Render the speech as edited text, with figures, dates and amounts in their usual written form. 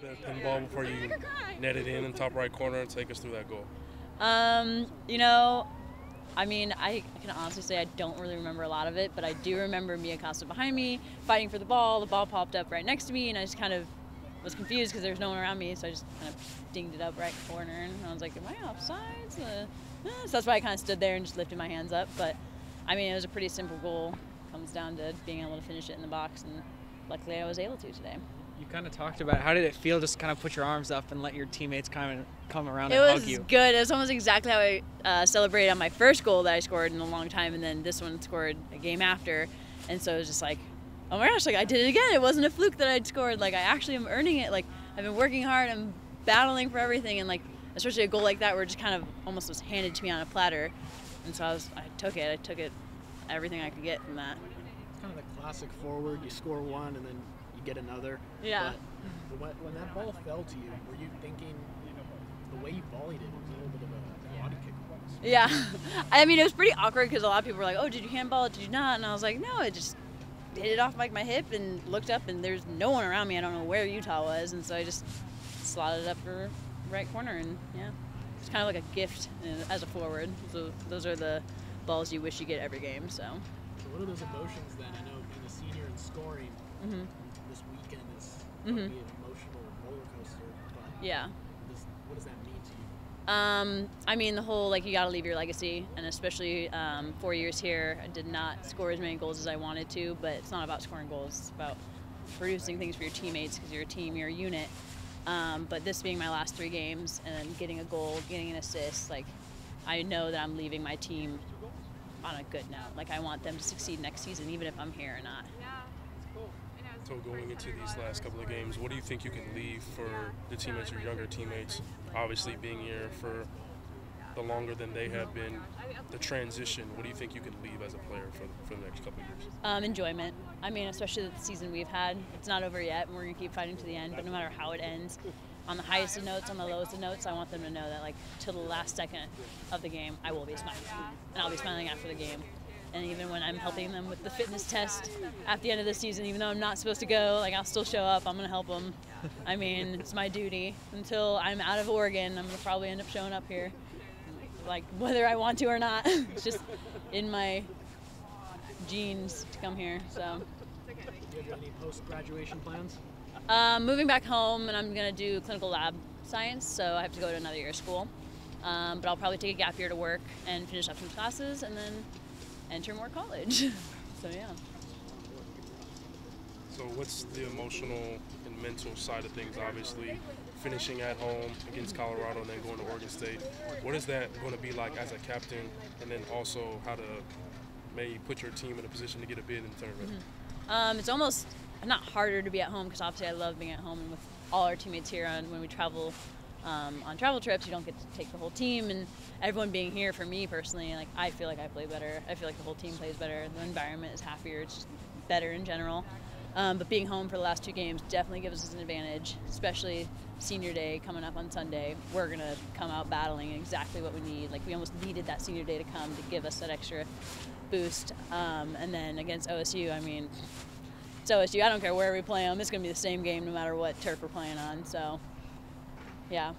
that pinball before you net it in top right corner and take us through that goal? You know, I mean, I can honestly say I don't really remember a lot of it, but I do remember Mia Costa behind me, fighting for the ball. The ball popped up right next to me, and I just kind of was confused because there was no one around me, so I just kind of dinged it up right corner, and I was like, am I offsides? So that's why I kind of stood there and just lifted my hands up. But, I mean, it was a pretty simple goal. It comes down to being able to finish it in the box, and luckily I was able to today. You kind of talked about it. How did it feel just kind of put your arms up and let your teammates kind of come around and hug you? It was good. It was almost exactly how I celebrated on my first goal that I scored in a long time, and then this one scored a game after. And so it was just like, oh my gosh, like I did it again. It wasn't a fluke that I'd scored. Like I actually am earning it. Like I've been working hard. I'm battling for everything. And like especially a goal like that where it just kind of almost was handed to me on a platter. And so I took it. I took it, everything I could get from that. It's kind of the classic forward. You score one and then get another. Yeah. But when that ball fell to you, were you thinking the way you volleyed it was a little bit of a body kick? Yeah. I mean, it was pretty awkward because a lot of people were like, oh, did you handball it? Did you not? And I was like, no, it just hit it off like my hip and looked up and there's no one around me. I don't know where Utah was. And so I just slotted it up for right corner. And yeah, it's kind of like a gift as a forward. So those are the balls you wish you get every game. So what are those emotions then? I know being a senior and scoring. Mm-hmm. This weekend is going to be an emotional roller coaster. But yeah. What does that mean to you? I mean, the whole, like, you got to leave your legacy, and especially 4 years here, I did not score as many goals as I wanted to, but it's not about scoring goals. It's about producing things for your teammates because you're a team, you're a unit. But this being my last 3 games and getting a goal, getting an assist, like, I know that I'm leaving my team on a good note. Like, I want them to succeed next season, even if I'm here or not. So going into these last couple of games, what do you think you can leave for the teammates, your younger teammates, obviously being here for the longer than they have been, the transition, what do you think you can leave as a player for the next couple of years? Enjoyment. I mean, especially the season we've had. It's not over yet, and we're going to keep fighting to the end, but no matter how it ends, on the highest of notes, on the lowest of notes, I want them to know that, like, till the last second of the game, I will be smiling. And I'll be smiling after the game. And even when I'm helping them with the fitness test at the end of the season, even though I'm not supposed to go, like I'll still show up. I'm going to help them. I mean, it's my duty. Until I'm out of Oregon, I'm going to probably end up showing up here, like whether I want to or not. It's just in my genes to come here. So. Do you have any post-graduation plans? Moving back home, and I'm going to do clinical lab science, so I have to go to another year of school. But I'll probably take a gap year to work and finish up some classes, and then enter more college. So yeah. So what's the emotional and mental side of things? Obviously finishing at home against Colorado and then going to Oregon State. What is that going to be like as a captain, and then also how to maybe put your team in a position to get a bid in the tournament? Mm-hmm. It's almost not harder to be at home because obviously I love being at home, and with all our teammates here when we travel on travel trips, you don't get to take the whole team, and everyone being here, for me personally, like I feel like I play better. I feel like the whole team plays better. The environment is happier. It's just better in general. But being home for the last 2 games definitely gives us an advantage, especially senior day coming up on Sunday. We're going to come out battling exactly what we need. Like we almost needed that senior day to come to give us that extra boost. And then against OSU, I mean, it's OSU. I don't care where we play them. It's going to be the same game no matter what turf we're playing on. So, yeah.